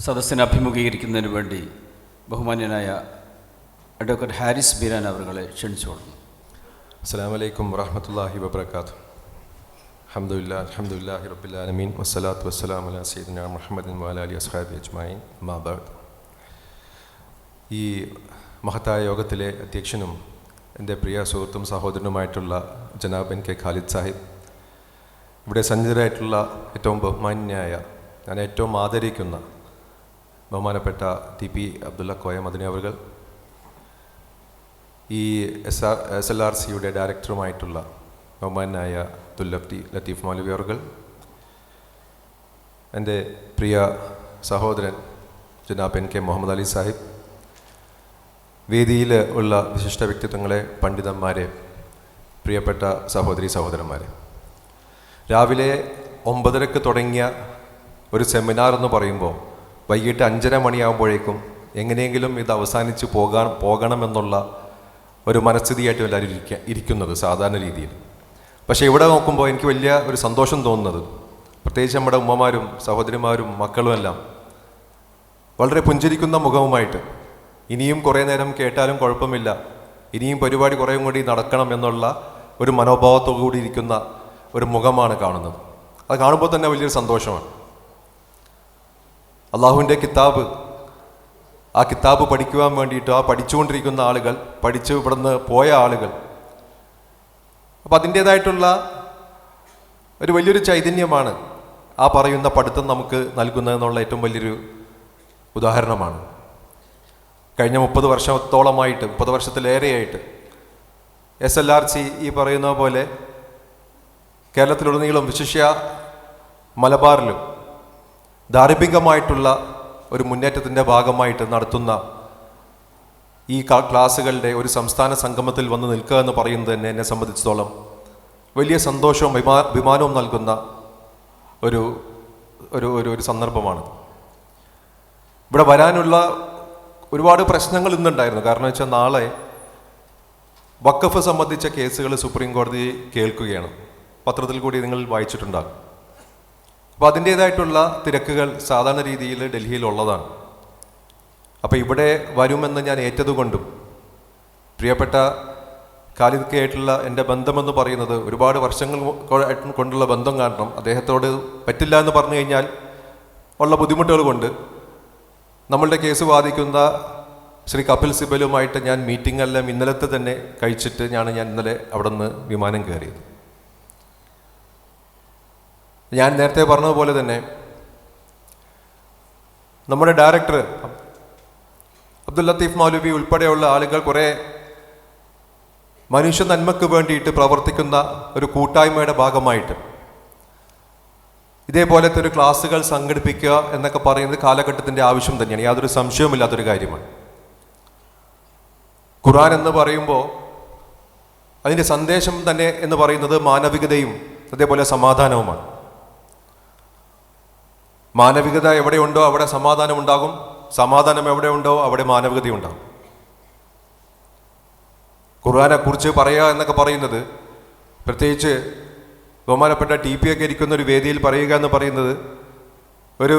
സദസ്സിനെ അഭിമുഖീകരിക്കുന്നതിന് വേണ്ടി ബഹുമാന്യനായ അഡ്വക്കേറ്റ് ഹാരിസ് ബീരാൻ അവരുകളെ ക്ഷണിച്ചുകൊള്ളുന്നു. അസ്സലാമു അലൈക്കും വറഹ്മത്തുള്ളാഹി വബറകാതുഹു. അൽഹംദുലില്ലാഹി റബ്ബിൽ ആലമീൻ വസ്സലാത്തു വസ്സലാമു അലാ സയ്യിദിനാ മുഹമ്മദിൻ വഅലാ ആലിഹി വസ്ഹബിഹി അജ്മഈൻ. അമ്മാ ബഅദ്. ഈ മഹത്തായ യോഗത്തിലെ അധ്യക്ഷനും എൻ്റെ പ്രിയ സുഹൃത്തും സഹോദരനുമായിട്ടുള്ള ജനാബ് എൻ കെ ഖാലിദ് സാഹിബ്, ഇവിടെ സന്നിധരായിട്ടുള്ള ഏറ്റവും ബഹുമാന്യനായ, ഞാൻ ഏറ്റവും ആദരിക്കുന്ന ബഹുമാനപ്പെട്ട TP അബ്ദുള്ള കോയ മദനി അവർ, ഈ SLRCയുടെ ഡയറക്ടറുമായിട്ടുള്ള ബഹുമാനായ ലത്തീഫ് മൗലവി അവർ, എൻ്റെ പ്രിയ സഹോദരൻ ജനാബ് എൻ കെ മുഹമ്മദ് അലി സാഹിബ്, വേദിയിൽ ഉള്ള വിശിഷ്ട വ്യക്തിത്വങ്ങളെ, പണ്ഡിതന്മാരെ, പ്രിയപ്പെട്ട സഹോദരി സഹോദരന്മാരെ, രാവിലെ 9:30 തുടങ്ങിയ ഒരു സെമിനാർ എന്ന് പറയുമ്പോൾ വൈകിട്ട് 5:30 മണിയാകുമ്പോഴേക്കും എങ്ങനെയെങ്കിലും ഇത് അവസാനിച്ച് പോകണമെന്നുള്ള ഒരു മനസ്ഥിതിയായിട്ട് എല്ലാവരും ഇരിക്കുന്നത് സാധാരണ രീതിയിൽ. പക്ഷേ ഇവിടെ നോക്കുമ്പോൾ എനിക്ക് വലിയ ഒരു സന്തോഷം തോന്നുന്നത്, പ്രത്യേകിച്ച് നമ്മുടെ ഉമ്മമാരും സഹോദരിമാരും മക്കളും എല്ലാം വളരെ പുഞ്ചിരിക്കുന്ന മുഖവുമായിട്ട്, ഇനിയും കുറേ നേരം കേട്ടാലും കുഴപ്പമില്ല, ഇനിയും പരിപാടി കുറേ കൂടി നടക്കണം എന്നുള്ള ഒരു മനോഭാവത്തോടു കൂടി ഇരിക്കുന്ന ഒരു മുഖമാണ് കാണുന്നത്. അത് കാണുമ്പോൾ തന്നെ വലിയൊരു സന്തോഷമാണ്. അള്ളാഹുവിൻ്റെ കിതാബ്, ആ കിതാബ് പഠിക്കുവാൻ വേണ്ടിയിട്ട് ആ പഠിച്ചുകൊണ്ടിരിക്കുന്ന ആളുകൾ, പഠിച്ച് ഇവിടുന്ന് പോയ ആളുകൾ, അപ്പം അതിൻ്റേതായിട്ടുള്ള ഒരു വലിയൊരു ചൈതന്യമാണ് ആ പറയുന്ന പഠിത്തം നമുക്ക് നൽകുന്നതെന്നുള്ള ഏറ്റവും വലിയൊരു ഉദാഹരണമാണ്. കഴിഞ്ഞ 30 വർഷത്തോളമായിട്ട്, 30 വർഷത്തിലേറെയായിട്ട് SLRC ഈ പറയുന്ന പോലെ കേരളത്തിലുടനീളം, വിശിഷ്യ മലബാറിലും ധാർമ്മികമായിട്ടുള്ള ഒരു മുന്നേറ്റത്തിൻ്റെ ഭാഗമായിട്ട് നടത്തുന്ന ഈ ക്ലാസ്സുകളുടെ ഒരു സംസ്ഥാന സംഗമത്തിൽ വന്ന് നിൽക്കുക എന്ന് പറയുന്നത് തന്നെ എന്നെ സംബന്ധിച്ചിടത്തോളം വലിയ സന്തോഷവും അഭിമാനവും നൽകുന്ന ഒരു ഒരു ഒരു സന്ദർഭമാണ്. ഇവിടെ വരാനുള്ള ഒരുപാട് പ്രശ്നങ്ങൾ ഇന്നുണ്ടായിരുന്നു. കാരണം വെച്ചാൽ നാളെ വഖഫ് സംബന്ധിച്ച കേസുകൾ സുപ്രീം കോടതി കേൾക്കുകയാണ്. പത്രത്തിൽ കൂടി നിങ്ങൾ വായിച്ചിട്ടുണ്ടാകും. അപ്പോൾ അതിൻ്റേതായിട്ടുള്ള തിരക്കുകൾ സാധാരണ രീതിയിൽ ഡൽഹിയിൽ ഉള്ളതാണ്. അപ്പോൾ ഇവിടെ വരുമെന്ന് ഞാൻ ഏറ്റതുകൊണ്ടും, പ്രിയപ്പെട്ട ഖാലിദ് കെ ആയിട്ടുള്ള എൻ്റെ ബന്ധമെന്ന് പറയുന്നത് ഒരുപാട് വർഷങ്ങൾ കൊണ്ടുള്ള ബന്ധം കാരണം അദ്ദേഹത്തോട് പറ്റില്ല എന്ന് പറഞ്ഞു കഴിഞ്ഞാൽ ഉള്ള ബുദ്ധിമുട്ടുകൾ കൊണ്ട് നമ്മളുടെ കേസ് വാദിക്കുന്ന ശ്രീ കപിൽ സിബലുമായിട്ട് ഞാൻ മീറ്റിംഗ് എല്ലാം ഇന്നലത്തെ തന്നെ കഴിച്ചിട്ട് ഞാൻ ഇന്നലെ അവിടെ നിന്ന് വിമാനം കയറിയത്. ഞാൻ നേരത്തെ പറഞ്ഞതുപോലെ തന്നെ നമ്മുടെ ഡയറക്ടർ അബ്ദുൽ ലത്തീഫ് മൗലവി ഉൾപ്പെടെയുള്ള ആളുകൾ കുറേ മനുഷ്യ നന്മയ്ക്ക് വേണ്ടിയിട്ട് പ്രവർത്തിക്കുന്ന ഒരു കൂട്ടായ്മയുടെ ഭാഗമായിട്ട് ഇതേപോലത്തെ ഒരു ക്ലാസ്സുകൾ സംഘടിപ്പിക്കുക എന്നൊക്കെ പറയുന്നത് കാലഘട്ടത്തിൻ്റെ ആവശ്യം തന്നെയാണ്, യാതൊരു സംശയവുമില്ലാത്തൊരു കാര്യമാണ്. ഖുർആൻ എന്ന് പറയുമ്പോൾ അതിൻ്റെ സന്ദേശം തന്നെ എന്ന് പറയുന്നത് മാനവികതയും അതേപോലെ സമാധാനവുമാണ്. മാനവികത എവിടെയുണ്ടോ അവിടെ സമാധാനം ഉണ്ടാകും, സമാധാനം എവിടെയുണ്ടോ അവിടെ മാനവികത ഉണ്ടാകും. ഖുർആനെ കുറിച്ച് പറയുക എന്നൊക്കെ പറയുന്നത്, പ്രത്യേകിച്ച് ബഹുമാനപ്പെട്ട TP ഒക്കെ ഇരിക്കുന്ന ഒരു വേദിയിൽ പറയുക എന്ന് പറയുന്നത് ഒരു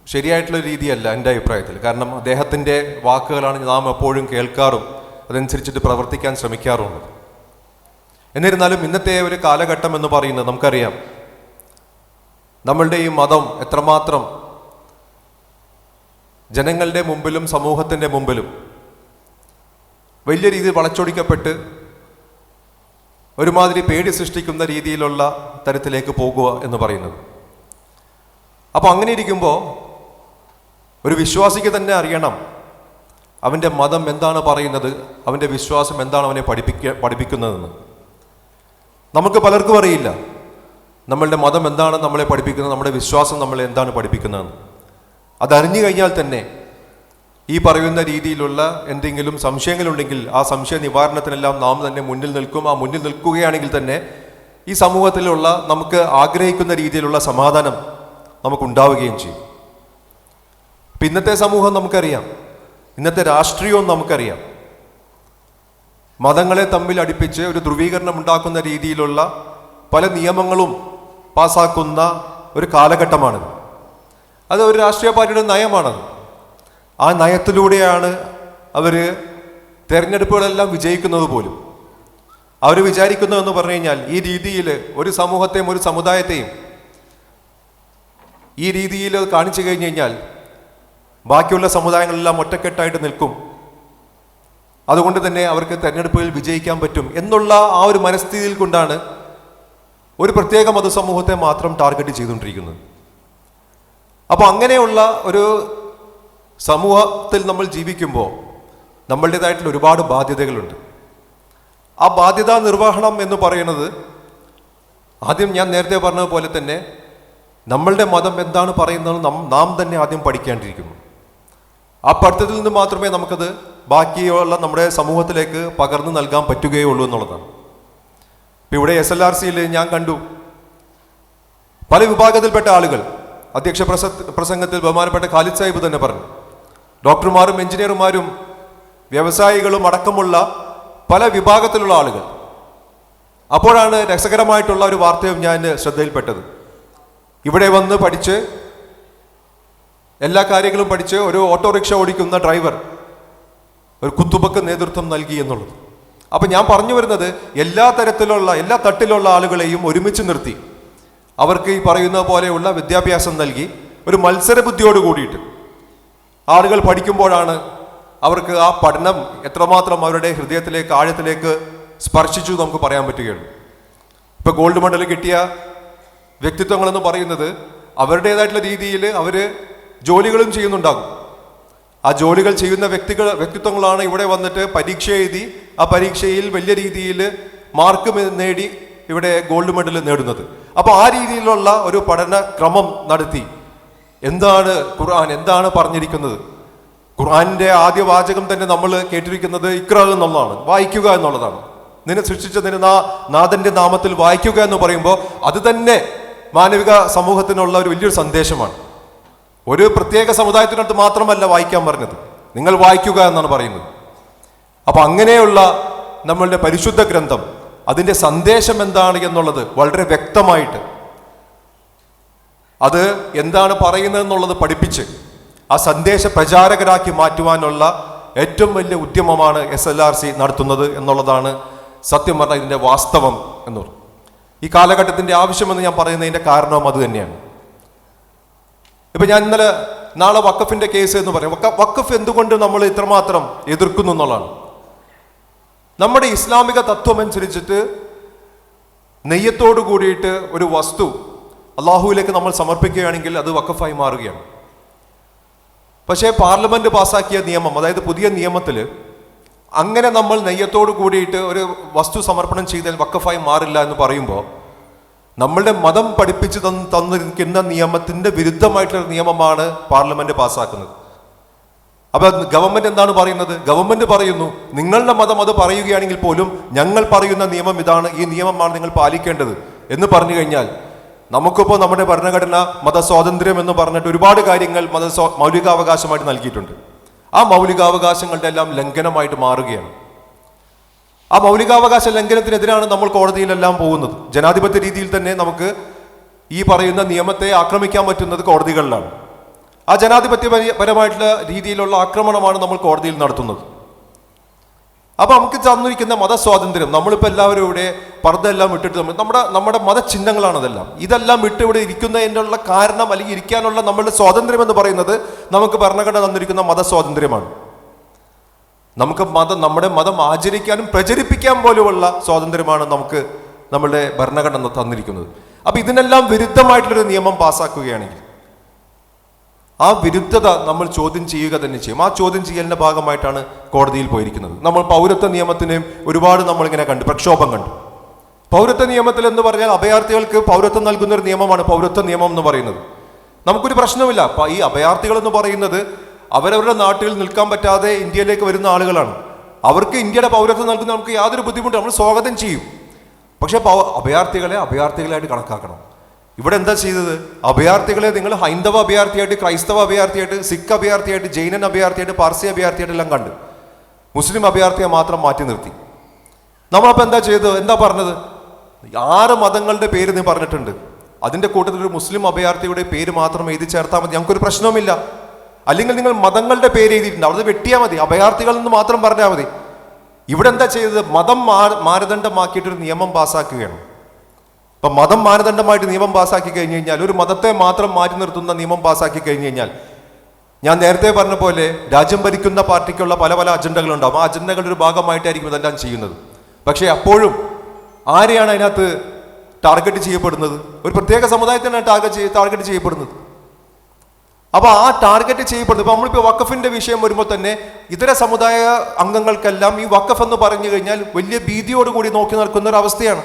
ശരിയായിട്ടുള്ള രീതിയല്ല എൻ്റെ അഭിപ്രായത്തിൽ. കാരണം അദ്ദേഹത്തിൻ്റെ വാക്കുകളാണ് നാം എപ്പോഴും കേൾക്കാറും അതനുസരിച്ചിട്ട് പ്രവർത്തിക്കാൻ ശ്രമിക്കാറുള്ളത്. എന്നിരുന്നാലും ഇന്നത്തെ ഒരു കാലഘട്ടം എന്ന് പറയുന്നത് നമുക്കറിയാം, നമ്മളുടെ ഈ മതം എത്രമാത്രം ജനങ്ങളുടെ മുമ്പിലും സമൂഹത്തിൻ്റെ മുമ്പിലും വലിയ രീതിയിൽ വളച്ചൊടിക്കപ്പെട്ട് ഒരുമാതിരി പേടി സൃഷ്ടിക്കുന്ന രീതിയിലുള്ള തരത്തിലേക്ക് പോകുക എന്ന് പറയുന്നത്. അപ്പോൾ അങ്ങനെ ഇരിക്കുമ്പോൾ ഒരു വിശ്വാസിക്ക് തന്നെ അറിയണം അവൻ്റെ മതം എന്താണ് പറയുന്നത്, അവൻ്റെ വിശ്വാസം എന്താണ് അവനെ പഠിപ്പിക്കുന്നതെന്ന്. നമുക്ക് പലർക്കും അറിയില്ല നമ്മളുടെ മതം എന്താണ് നമ്മളെ പഠിപ്പിക്കുന്നത്, നമ്മുടെ വിശ്വാസം നമ്മളെ എന്താണ് പഠിപ്പിക്കുന്നതെന്ന്. അതറിഞ്ഞു കഴിഞ്ഞാൽ തന്നെ ഈ പറയുന്ന രീതിയിലുള്ള എന്തെങ്കിലും സംശയങ്ങളുണ്ടെങ്കിൽ ആ സംശയ നിവാരണത്തിനെല്ലാം നാം തന്നെ മുന്നിൽ നിൽക്കും. ആ മുന്നിൽ നിൽക്കുകയാണെങ്കിൽ തന്നെ ഈ സമൂഹത്തിലുള്ള നമുക്ക് ആഗ്രഹിക്കുന്ന രീതിയിലുള്ള സമാധാനം നമുക്കുണ്ടാവുകയും ചെയ്യും. ഇപ്പം ഇന്നത്തെ സമൂഹം നമുക്കറിയാം, ഇന്നത്തെ രാഷ്ട്രീയവും നമുക്കറിയാം. മതങ്ങളെ തമ്മിൽ അടുപ്പിച്ച് ഒരു ധ്രുവീകരണം ഉണ്ടാക്കുന്ന രീതിയിലുള്ള പല നിയമങ്ങളും പാസാക്കുന്ന ഒരു കാലഘട്ടമാണിത്. അത് ഒരു രാഷ്ട്രീയ പാർട്ടിയുടെ നയമാണത്. ആ നയത്തിലൂടെയാണ് അവർ തെരഞ്ഞെടുപ്പുകളെല്ലാം വിജയിക്കുന്നത് പോലും. അവർ വിചാരിക്കുന്നതെന്ന് പറഞ്ഞു കഴിഞ്ഞാൽ ഈ രീതിയിൽ ഒരു സമൂഹത്തെയും ഒരു സമുദായത്തെയും ഈ രീതിയിൽ കാണിച്ചു കഴിഞ്ഞു കഴിഞ്ഞാൽ ബാക്കിയുള്ള സമുദായങ്ങളെല്ലാം ഒറ്റക്കെട്ടായിട്ട് നിൽക്കും, അതുകൊണ്ട് തന്നെ അവർക്ക് തെരഞ്ഞെടുപ്പുകളിൽ വിജയിക്കാൻ പറ്റും എന്നുള്ള ആ ഒരു മനസ്ഥിതിയിൽ കൊണ്ടാണ് ഒരു പ്രത്യേക മതസമൂഹത്തെ മാത്രം ടാർഗറ്റ് ചെയ്തുകൊണ്ടിരിക്കുന്നത്. അപ്പോൾ അങ്ങനെയുള്ള ഒരു സമൂഹത്തിൽ നമ്മൾ ജീവിക്കുമ്പോൾ നമ്മളുടേതായിട്ടുള്ള ഒരുപാട് ബാധ്യതകളുണ്ട്. ആ ബാധ്യതാ നിർവഹണം എന്ന് പറയുന്നത് ആദ്യം ഞാൻ നേരത്തെ പറഞ്ഞതുപോലെ തന്നെ നമ്മളുടെ മതം എന്താണ് പറയുന്നത് നാം തന്നെ ആദ്യം പഠിക്കേണ്ടിയിരിക്കുന്നു. ആ പഠിത്തത്തിൽ നിന്ന് മാത്രമേ നമുക്കത് ബാക്കിയുള്ള നമ്മുടെ സമൂഹത്തിലേക്ക് പകർന്നു നൽകാൻ പറ്റുകയുള്ളൂ എന്നുള്ളതാണ്. ഇപ്പം ഇവിടെ SLRCയിൽ ഞാൻ കണ്ടു പല വിഭാഗത്തിൽപ്പെട്ട ആളുകൾ. അധ്യക്ഷ പ്രസംഗത്തിൽ ബഹുമാനപ്പെട്ട ഖാലിദ് സാഹിബ് തന്നെ പറഞ്ഞു, ഡോക്ടർമാരും എഞ്ചിനീയർമാരും വ്യവസായികളും അടക്കമുള്ള പല വിഭാഗത്തിലുള്ള ആളുകൾ. അപ്പോഴാണ് രസകരമായിട്ടുള്ള ഒരു വാർത്തയും ഞാൻ ശ്രദ്ധയിൽപ്പെട്ടത്. ഇവിടെ വന്ന് പഠിച്ച് എല്ലാ കാര്യങ്ങളും പഠിച്ച് ഒരു ഓട്ടോറിക്ഷ ഓടിക്കുന്ന ഡ്രൈവർ ഒരു കുത്തുബക്ക് നേതൃത്വം നൽകി എന്നുള്ളത്. അപ്പം ഞാൻ പറഞ്ഞു വരുന്നത് എല്ലാ തട്ടിലുള്ള ആളുകളെയും ഒരുമിച്ച് നിർത്തി അവർക്ക് ഈ പറയുന്ന പോലെയുള്ള വിദ്യാഭ്യാസം നൽകി ഒരു മത്സര ബുദ്ധിയോട് കൂടിയിട്ട് ആളുകൾ പഠിക്കുമ്പോഴാണ് അവർക്ക് ആ പഠനം എത്രമാത്രം അവരുടെ ഹൃദയത്തിലേക്ക് ആഴത്തിലേക്ക് സ്പർശിച്ചു നമുക്ക് പറയാൻ പറ്റുകയുള്ളൂ. ഇപ്പൊ ഗോൾഡ് മെഡൽ കിട്ടിയ വ്യക്തിത്വങ്ങളെന്ന് പറയുന്നത് അവരുടേതായിട്ടുള്ള രീതിയിൽ അവർ ജോലികളും ചെയ്യുന്നുണ്ടാകും. ആ ജോലികൾ ചെയ്യുന്ന വ്യക്തിത്വങ്ങളാണ് ഇവിടെ വന്നിട്ട് പരീക്ഷ എഴുതി ആ പരീക്ഷയിൽ വലിയ രീതിയിൽ മാർക്ക് നേടി ഇവിടെ ഗോൾഡ് മെഡൽ നേടുന്നത്. അപ്പോൾ ആ രീതിയിലുള്ള ഒരു പഠന ക്രമം നടത്തി എന്താണ് ഖുർആൻ എന്താണ് പറഞ്ഞിരിക്കുന്നത്. ഖുർആനിന്റെ ആദ്യ വാചകം തന്നെ നമ്മൾ കേട്ടിരിക്കുന്നത് ഇഖ്റ എന്നുള്ളതാണ്, വായിക്കുക എന്നുള്ളതാണ്. നിന്നെ സൃഷ്ടിച്ച നാഥന്റെ നാമത്തിൽ വായിക്കുക എന്ന് പറയുമ്പോൾ അത് തന്നെ മാനവിക സമൂഹത്തിനുള്ള ഒരു വലിയൊരു സന്ദേശമാണ്. ഒരു പ്രത്യേക സമുദായത്തിനടുത്ത് മാത്രമല്ല വായിക്കാൻ പറഞ്ഞത്, നിങ്ങൾ വായിക്കുക എന്നാണ് പറയുന്നത്. അപ്പൊ അങ്ങനെയുള്ള നമ്മളുടെ പരിശുദ്ധ ഗ്രന്ഥം അതിന്റെ സന്ദേശം എന്താണ് എന്നുള്ളത് വളരെ വ്യക്തമായിട്ട് അത് എന്താണ് പറയുന്നത് എന്നുള്ളത് പഠിപ്പിച്ച് ആ സന്ദേശ പ്രചാരകരാക്കി മാറ്റുവാനുള്ള ഏറ്റവും വലിയ ഉദ്യമമാണ് SLRC നടത്തുന്നത് എന്നുള്ളതാണ് സത്യം പറഞ്ഞാൽ ഇതിന്റെ വാസ്തവം എന്ന് പറയും. ഈ കാലഘട്ടത്തിന്റെ ആവശ്യമെന്ന് ഞാൻ പറയുന്നതിന്റെ കാരണവും അത് തന്നെയാണ്. ഇപ്പൊ ഞാൻ നാളെ വഖഫിന്റെ കേസ് എന്ന് പറയും. വഖഫ് എന്തുകൊണ്ട് നമ്മൾ ഇത്രമാത്രം എതിർക്കുന്നു എന്നുള്ളതാണ്. നമ്മുടെ ഇസ്ലാമിക തത്വം അനുസരിച്ചിട്ട് നെയ്യത്തോടു കൂടിയിട്ട് ഒരു വസ്തു അള്ളാഹുവിലേക്ക് നമ്മൾ സമർപ്പിക്കുകയാണെങ്കിൽ അത് വഖഫായി മാറുകയാണ്. പക്ഷേ പാർലമെന്റ് പാസാക്കിയ നിയമം, അതായത് പുതിയ നിയമത്തിൽ അങ്ങനെ നമ്മൾ നെയ്യത്തോടു കൂടിയിട്ട് ഒരു വസ്തു സമർപ്പണം ചെയ്താൽ വഖഫായി മാറില്ല എന്ന് പറയുമ്പോൾ നമ്മളുടെ മതം പഠിപ്പിച്ച് തന്നിരിക്കുന്ന നിയമത്തിന്റെ വിരുദ്ധമായിട്ടുള്ള നിയമമാണ് പാർലമെന്റ് പാസ്സാക്കുന്നത്. അപ്പൊ ഗവൺമെന്റ് എന്താണ് പറയുന്നത്? ഗവൺമെന്റ് പറയുന്നു നിങ്ങളുടെ മതം അത് പറയുകയാണെങ്കിൽ പോലും ഞങ്ങൾ പറയുന്ന നിയമം ഇതാണ്, ഈ നിയമമാണ് നിങ്ങൾ പാലിക്കേണ്ടത് എന്ന് പറഞ്ഞു കഴിഞ്ഞാൽ നമുക്കിപ്പോൾ നമ്മുടെ ഭരണഘടന മതസ്വാതന്ത്ര്യം എന്ന് പറഞ്ഞിട്ട് ഒരുപാട് കാര്യങ്ങൾ മൗലികാവകാശമായിട്ട് നൽകിയിട്ടുണ്ട്. ആ മൗലികാവകാശങ്ങളുടെ എല്ലാം ലംഘനമായിട്ട് മാറുകയാണ്. ആ മൗലികാവകാശ ലംഘനത്തിനെതിരാണ് നമ്മൾ കോടതിയിലെല്ലാം പോകുന്നത്. ജനാധിപത്യ രീതിയിൽ തന്നെ നമുക്ക് ഈ പറയുന്ന നിയമത്തെ ആക്രമിക്കാൻ പറ്റുന്നത് കോടതികളിലാണ്. ആ ജനാധിപത്യപരമായിട്ടുള്ള രീതിയിലുള്ള ആക്രമണമാണ് നമ്മൾ കോടതിയിൽ നടത്തുന്നത്. അപ്പൊ നമുക്ക് തന്നിരിക്കുന്ന മതസ്വാതന്ത്ര്യം, നമ്മളിപ്പോൾ എല്ലാവരും ഇവിടെ പർദ്ദ എല്ലാം ഇട്ടിട്ട് നമ്മുടെ മതചിഹ്നങ്ങളാണ് അതെല്ലാം. ഇതെല്ലാം ഇട്ട് ഇവിടെ ഇരിക്കുന്നതിനുള്ള കാരണം അല്ലെങ്കിൽ ഇരിക്കാനുള്ള നമ്മളുടെ സ്വാതന്ത്ര്യം എന്ന് പറയുന്നത് നമുക്ക് ഭരണഘടന തന്നിരിക്കുന്ന മതസ്വാതന്ത്ര്യമാണ്. നമുക്ക് നമ്മുടെ മതം ആചരിക്കാനും പ്രചരിപ്പിക്കാൻ പോലുമുള്ള സ്വാതന്ത്ര്യമാണ് നമുക്ക് നമ്മളുടെ ഭരണഘടന തന്നിരിക്കുന്നത്. അപ്പൊ ഇതിനെല്ലാം വിരുദ്ധമായിട്ടുള്ളൊരു നിയമം പാസ്സാക്കുകയാണെങ്കിൽ ആ വിരുദ്ധത നമ്മൾ ചോദ്യം ചെയ്യുക തന്നെ ചെയ്യും. ആ ചോദ്യം ചെയ്യലിന്റെ ഭാഗമായിട്ടാണ് കോടതിയിൽ പോയിരിക്കുന്നത്. നമ്മൾ പൗരത്വ നിയമത്തിനെയും ഒരുപാട് നമ്മളിങ്ങനെ പ്രക്ഷോഭം കണ്ടു. പൗരത്വ നിയമത്തിൽ എന്ന് പറഞ്ഞാൽ അഭയാർത്ഥികൾക്ക് പൗരത്വം നൽകുന്ന ഒരു നിയമമാണ് പൗരത്വ നിയമം എന്ന് പറയുന്നത്. നമുക്കൊരു പ്രശ്നമില്ല. ഈ അഭയാർത്ഥികൾ എന്ന് പറയുന്നത് അവരവരുടെ നാട്ടിൽ നിൽക്കാൻ പറ്റാതെ ഇന്ത്യയിലേക്ക് വരുന്ന ആളുകളാണ്. അവർക്ക് ഇന്ത്യയുടെ പൗരത്വം നൽകുന്ന നമുക്ക് യാതൊരു ബുദ്ധിമുട്ടും, നമ്മൾ സ്വാഗതം ചെയ്യും. പക്ഷെ അഭയാർത്ഥികളായിട്ട് കണക്കാക്കണം. ഇവിടെ എന്താ ചെയ്തത്? അഭയാർത്ഥികളെ നിങ്ങൾ ഹൈന്ദവ അഭയാർത്ഥിയായിട്ട്, ക്രൈസ്തവ അഭയാർത്ഥിയായിട്ട്, സിഖ് അഭയാർത്ഥിയായിട്ട്, ജൈനൻ അഭയാർത്ഥിയായിട്ട്, പാർസി അഭയാർത്ഥിയായിട്ട് എല്ലാം കണ്ട് മുസ്ലിം അഭയാർത്ഥിയെ മാത്രം മാറ്റി നിർത്തി. നമ്മളപ്പോൾ എന്താ ചെയ്തത്? എന്താ പറഞ്ഞത്? 6 മതങ്ങളുടെ പേര് നീ പറഞ്ഞിട്ടുണ്ട്. അതിൻ്റെ കൂട്ടത്തിൽ ഒരു മുസ്ലിം അഭയാർത്ഥിയുടെ പേര് മാത്രം എഴുതി ചേർത്താൽ മതി, ഞങ്ങൾക്കൊരു പ്രശ്നവുമില്ല. അല്ലെങ്കിൽ നിങ്ങൾ മതങ്ങളുടെ പേര് എഴുതിയിട്ടുണ്ട്, അവിടെ വെട്ടിയാൽ മതി, അഭയാർത്ഥികൾ എന്ന് മാത്രം പറഞ്ഞാൽ മതി. ഇവിടെ എന്താ ചെയ്തത്? മതം മാനദണ്ഡമാക്കിയിട്ടൊരു നിയമം പാസ്സാക്കുകയാണ്. അപ്പം മതം മാനദണ്ഡമായിട്ട് നിയമം പാസ്സാക്കി കഴിഞ്ഞ് കഴിഞ്ഞാൽ, ഒരു മതത്തെ മാത്രം മാറ്റി നിർത്തുന്ന നിയമം പാസ്സാക്കി കഴിഞ്ഞ് കഴിഞ്ഞാൽ, ഞാൻ നേരത്തെ പറഞ്ഞ പോലെ രാജ്യം ഭരിക്കുന്ന പാർട്ടിക്കുള്ള പല പല അജണ്ടകളുണ്ടാവും. ആ അജണ്ടകളുടെ ഒരു ഭാഗമായിട്ടായിരിക്കും ഇതെല്ലാം ചെയ്യുന്നത്. പക്ഷേ അപ്പോഴും ആരെയാണ് അതിനകത്ത് ടാർഗറ്റ് ചെയ്യപ്പെടുന്നത്? ഒരു പ്രത്യേക സമുദായത്തിനാണ് ടാർഗറ്റ് ചെയ്യപ്പെടുന്നത്. അപ്പോൾ ആ ടാർഗറ്റ് ചെയ്യപ്പെടുന്നത്, ഇപ്പോൾ നമ്മളിപ്പോൾ വഖഫിന്റെ വിഷയം വരുമ്പോൾ തന്നെ ഇതര സമുദായ അംഗങ്ങൾക്കെല്ലാം ഈ വഖഫ് എന്ന് പറഞ്ഞു കഴിഞ്ഞാൽ വലിയ ഭീതിയോടുകൂടി നോക്കി നിൽക്കുന്ന ഒരു അവസ്ഥയാണ്.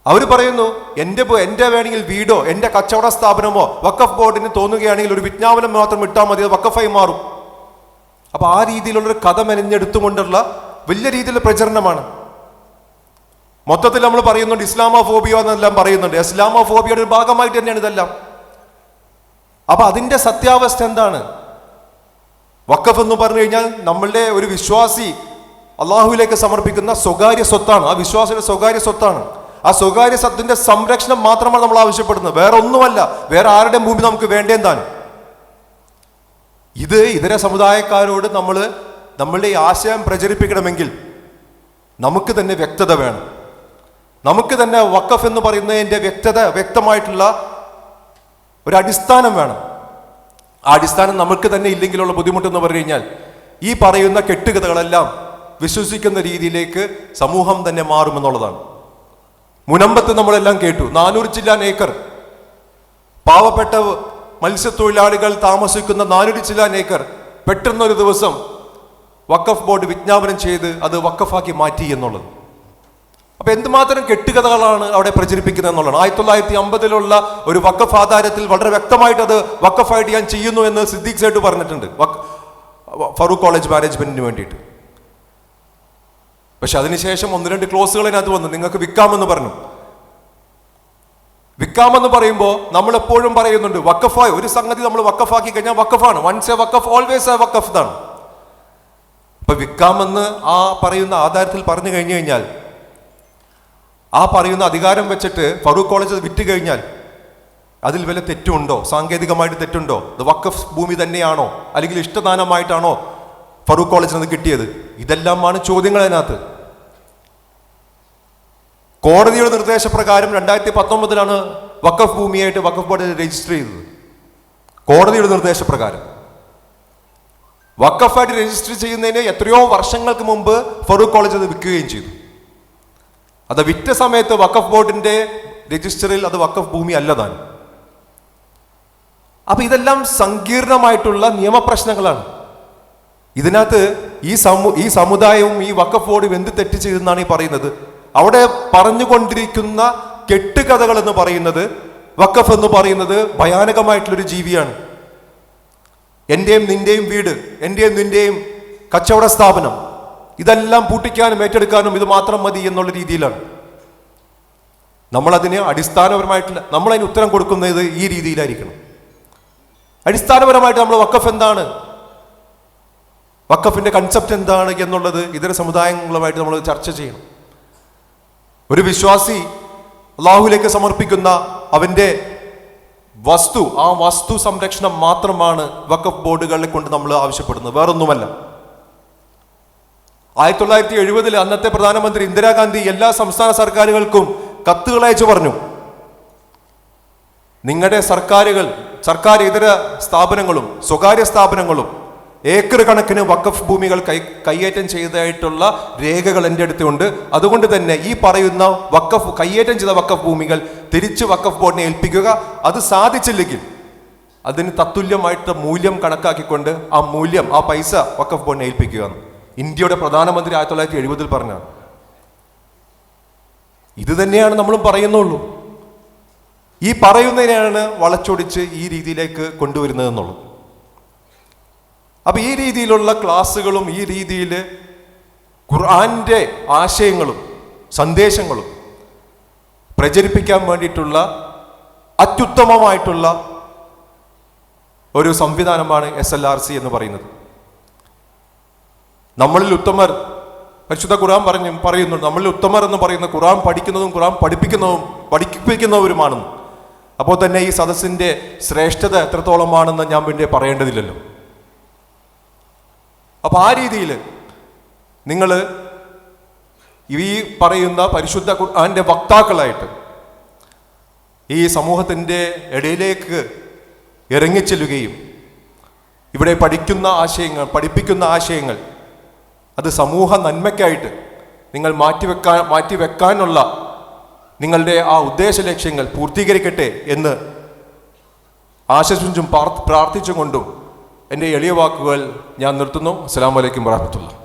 അവർ പറയുന്നു, എൻ്റെ വേണമെങ്കിൽ വീടോ എൻ്റെ കച്ചവട സ്ഥാപനമോ വഖഫ് ബോർഡിന് തോന്നുകയാണെങ്കിൽ ഒരു വിജ്ഞാപനം മാത്രം ഇട്ടാൽ മതി, അത് വഖഫായി മാറും. അപ്പൊ ആ രീതിയിലുള്ളൊരു കഥ മെനഞ്ഞെടുത്തുകൊണ്ടുള്ള വലിയ രീതിയിലുള്ള പ്രചരണമാണ്. മൊത്തത്തിൽ നമ്മൾ പറയുന്നുണ്ട് ഇസ്ലാമോഫോബിയ എന്നെല്ലാം പറയുന്നുണ്ട്. ഇസ്ലാമോഫോബിയയുടെ ഒരു ഭാഗമായിട്ട് തന്നെയാണ് ഇതെല്ലാം. അപ്പൊ അതിന്റെ സത്യാവസ്ഥ എന്താണ്? വഖഫ് എന്ന് പറഞ്ഞു കഴിഞ്ഞാൽ നമ്മളുടെ ഒരു വിശ്വാസി അള്ളാഹുവിലേക്ക് സമർപ്പിക്കുന്ന സ്വകാര്യ സ്വത്താണ്. ആ വിശ്വാസിയുടെ സ്വകാര്യ സ്വത്താണ്. ആ സ്വകാര്യ സ്വത്തിന്റെ സംരക്ഷണം മാത്രമാണ് നമ്മൾ ആവശ്യപ്പെടുന്നത്, വേറെ ഒന്നുമല്ല. വേറെ ആരുടെ ഭൂമി നമുക്ക് വേണ്ടേന്താണ്. ഇത് ഇതര സമുദായക്കാരോട് നമ്മളുടെ ഈ ആശയം പ്രചരിപ്പിക്കണമെങ്കിൽ നമുക്ക് തന്നെ വ്യക്തത വേണം. നമുക്ക് തന്നെ വഖഫ് എന്ന് പറയുന്നതിൻ്റെ വ്യക്തമായിട്ടുള്ള ഒരു അടിസ്ഥാനം വേണം. ആ അടിസ്ഥാനം നമുക്ക് തന്നെ ഇല്ലെങ്കിലുള്ള ബുദ്ധിമുട്ടെന്ന് പറഞ്ഞു കഴിഞ്ഞാൽ ഈ പറയുന്ന കെട്ടുകഥകളെല്ലാം വിശ്വസിക്കുന്ന രീതിയിലേക്ക് സമൂഹം തന്നെ മാറുമെന്നുള്ളതാണ്. മുനമ്പത്ത് നമ്മളെല്ലാം കേട്ടു, 400 ചില്ലാൻ ഏക്കർ പാവപ്പെട്ട മത്സ്യത്തൊഴിലാളികൾ താമസിക്കുന്ന 400 ചില്ലാൻ ഏക്കർ പെട്ടെന്നൊരു ദിവസം വഖഫ് ബോർഡ് വിജ്ഞാപനം ചെയ്ത് അത് വഖഫാക്കി മാറ്റി എന്നുള്ളത്. അപ്പൊ എന്തുമാത്രം കെട്ടുകഥകളാണ് അവിടെ പ്രചരിപ്പിക്കുന്നത് എന്നുള്ളതാണ്. 1950 ഒരു വഖഫ് ആധാരത്തിൽ വളരെ വ്യക്തമായിട്ട് അത് വഖഫായിട്ട് ഞാൻ ചെയ്യുന്നു എന്ന് സിദ്ദീഖ് സേട്ട് പറഞ്ഞിട്ടുണ്ട്, ഫറൂഖ് കോളേജ് മാനേജ്മെന്റിന് വേണ്ടിയിട്ട്. പക്ഷെ അതിനുശേഷം 1-2 ക്ലോസുകൾ അതിനകത്ത് വന്നു, നിങ്ങൾക്ക് വിൽക്കാമെന്ന് പറഞ്ഞു. വിൽക്കാമെന്ന് പറയുമ്പോൾ നമ്മൾ എപ്പോഴും പറയുന്നുണ്ട് വഖഫായി ഒരു സംഗതി നമ്മൾ വഖഫാക്കി കഴിഞ്ഞാൽ വഖഫാണ്. വൺസ് എ വഖഫ് ഓൾവേസ് എ വഖഫ് എന്നാണ്. അപ്പൊ വിൽക്കാമെന്ന് ആ പറയുന്ന ആധാരത്തിൽ പറഞ്ഞു കഴിഞ്ഞു കഴിഞ്ഞാൽ, ആ പറയുന്ന അധികാരം വെച്ചിട്ട് ഫറൂഖ് കോളേജ് വിറ്റ് കഴിഞ്ഞാൽ അതിൽ വല്ല തെറ്റുണ്ടോ? സാങ്കേതികമായിട്ട് തെറ്റുണ്ടോ? ഇത് വഖഫ് ഭൂമി തന്നെയാണോ, അല്ലെങ്കിൽ ഇഷ്ടദാനമായിട്ടാണോ ഫറൂഖ് കോളേജിൽ നിന്ന് കിട്ടിയത്? ഇതെല്ലാമാണ് ചോദ്യങ്ങൾ അതിനകത്ത്. കോടതിയുടെ നിർദ്ദേശപ്രകാരം 2019 വഖഫ് ഭൂമിയായിട്ട് വഖഫ് ബോർഡ് രജിസ്റ്റർ ചെയ്തത്. കോടതിയുടെ നിർദ്ദേശപ്രകാരം വഖഫായിട്ട് രജിസ്റ്റർ ചെയ്യുന്നതിന് എത്രയോ വർഷങ്ങൾക്ക് മുമ്പ് ഫറൂഖ് കോളേജ് അത് വിൽക്കുകയും ചെയ്തു. അത് വിറ്റ സമയത്ത് വഖഫ് ബോർഡിന്റെ രജിസ്റ്ററിൽ അത് വഖഫ് ഭൂമി അല്ലതാണ്. അപ്പൊ ഇതെല്ലാം സങ്കീർണമായിട്ടുള്ള നിയമപ്രശ്നങ്ങളാണ്. ഇതിനകത്ത് ഈ സമുദായവും ഈ വഖഫ് ബോർഡും എന്ത് തെറ്റ് ചെയ്തെന്നാണ് ഈ പറയുന്നത്? അവിടെ പറഞ്ഞുകൊണ്ടിരിക്കുന്ന കെട്ടുകഥകൾ എന്ന് പറയുന്നത്, വഖഫ് എന്ന് പറയുന്നത് ഭയാനകമായിട്ടുള്ളൊരു ജീവിയാണ്. എന്റെയും നിന്റെയും വീട്, എന്റെയും നിന്റെയും കച്ചവട സ്ഥാപനം, ഇതെല്ലാം പൂട്ടിക്കാനും ഏറ്റെടുക്കാനും ഇത് മാത്രം മതി എന്നുള്ള രീതിയിലാണ് നമ്മളതിന് അടിസ്ഥാനപരമായിട്ടുള്ള നമ്മളതിന് ഉത്തരം കൊടുക്കുന്നത് ഈ രീതിയിലായിരിക്കണം. അടിസ്ഥാനപരമായിട്ട് നമ്മൾ വഖഫ് എന്താണ്, വഖഫിന്റെ കൺസെപ്റ്റ് എന്താണ് എന്നുള്ളത് ഇതര സമുദായങ്ങളുമായിട്ട് നമ്മൾ ചർച്ച ചെയ്യണം. ഒരു വിശ്വാസി അള്ളാഹുലേക്ക് സമർപ്പിക്കുന്ന അവന്റെ വസ്തു, ആ വസ്തു സംരക്ഷണം മാത്രമാണ് വഖഫ് ബോർഡുകളെ കൊണ്ട് നമ്മൾ ആവശ്യപ്പെടുന്നത്, വേറൊന്നുമല്ല. 1970 അന്നത്തെ പ്രധാനമന്ത്രി ഇന്ദിരാഗാന്ധി എല്ലാ സംസ്ഥാന സർക്കാരുകൾക്കും കത്തുകൾ അയച്ചു പറഞ്ഞു, നിങ്ങളുടെ സർക്കാർ ഇതര സ്ഥാപനങ്ങളും സ്വകാര്യ സ്ഥാപനങ്ങളും ഏക്കർ കണക്കിന് വഖഫ് ഭൂമികൾ കൈയേറ്റം ചെയ്തതായിട്ടുള്ള രേഖകൾ എൻ്റെ അടുത്തുണ്ട്. അതുകൊണ്ട് തന്നെ ഈ പറയുന്ന കൈയേറ്റം ചെയ്ത വഖഫ് ഭൂമികൾ തിരിച്ച് വഖഫ് ബോർഡിനെ ഏൽപ്പിക്കുക. അത് സാധിച്ചില്ലെങ്കിൽ അതിന് തത്തുല്യമായിട്ട് മൂല്യം കണക്കാക്കിക്കൊണ്ട് ആ പൈസ വഖഫ് ബോർഡിനെ ഏൽപ്പിക്കുക എന്ന് ഇന്ത്യയുടെ പ്രധാനമന്ത്രി 1970 പറഞ്ഞാണ്. ഇത് തന്നെയാണ് നമ്മളും പറയുന്നുള്ളൂ. ഈ പറയുന്നതിനെയാണ് വളച്ചൊടിച്ച് ഈ രീതിയിലേക്ക് കൊണ്ടുവരുന്നത് എന്നുള്ളത്. അപ്പൊ ഈ രീതിയിലുള്ള ക്ലാസ്സുകളും ഈ രീതിയിൽ ഖുർആന്റെ ആശയങ്ങളും സന്ദേശങ്ങളും പ്രചരിപ്പിക്കാൻ വേണ്ടിയിട്ടുള്ള അത്യുത്തമമായിട്ടുള്ള ഒരു സംവിധാനമാണ് SLRC എന്ന് പറയുന്നത്. നമ്മളിൽ ഉത്തമർ, പരിശുദ്ധ ഖുർആൻ പറയുന്നു, നമ്മളിൽ ഉത്തമർ എന്ന് പറയുന്ന ഖുർആൻ പഠിക്കുന്നതും ഖുർആൻ പഠിപ്പിക്കുന്നതും പഠിപ്പിക്കുന്നവരുമാണെന്ന്. അപ്പോൾ തന്നെ ഈ സദസ്സിൻ്റെ ശ്രേഷ്ഠത എത്രത്തോളമാണെന്ന് ഞാൻ പിന്നെ പറയേണ്ടതില്ലല്ലോ. അപ്പോൾ ആ രീതിയിൽ നിങ്ങൾ ഈ പറയുന്ന പരിശുദ്ധ ഖുർആന്റെ വക്താക്കളായിട്ട് ഈ സമൂഹത്തിൻ്റെ ഇടയിലേക്ക് ഇറങ്ങിച്ചെല്ലുകയും ഇവിടെ പഠിപ്പിക്കുന്ന ആശയങ്ങൾ അത് സമൂഹ നന്മയ്ക്കായിട്ട് നിങ്ങൾ മാറ്റിവെക്കാനുള്ള നിങ്ങളുടെ ആ ഉദ്ദേശ ലക്ഷ്യങ്ങൾ പൂർത്തീകരിക്കട്ടെ എന്ന് ആശംസിച്ചും പ്രാർത്ഥിച്ചുകൊണ്ടും എൻ്റെ എളിയ വാക്കുകൾ ഞാൻ നിർത്തുന്നു. അസ്സലാമു അലൈക്കും വറഹ്മത്തുള്ളാഹി.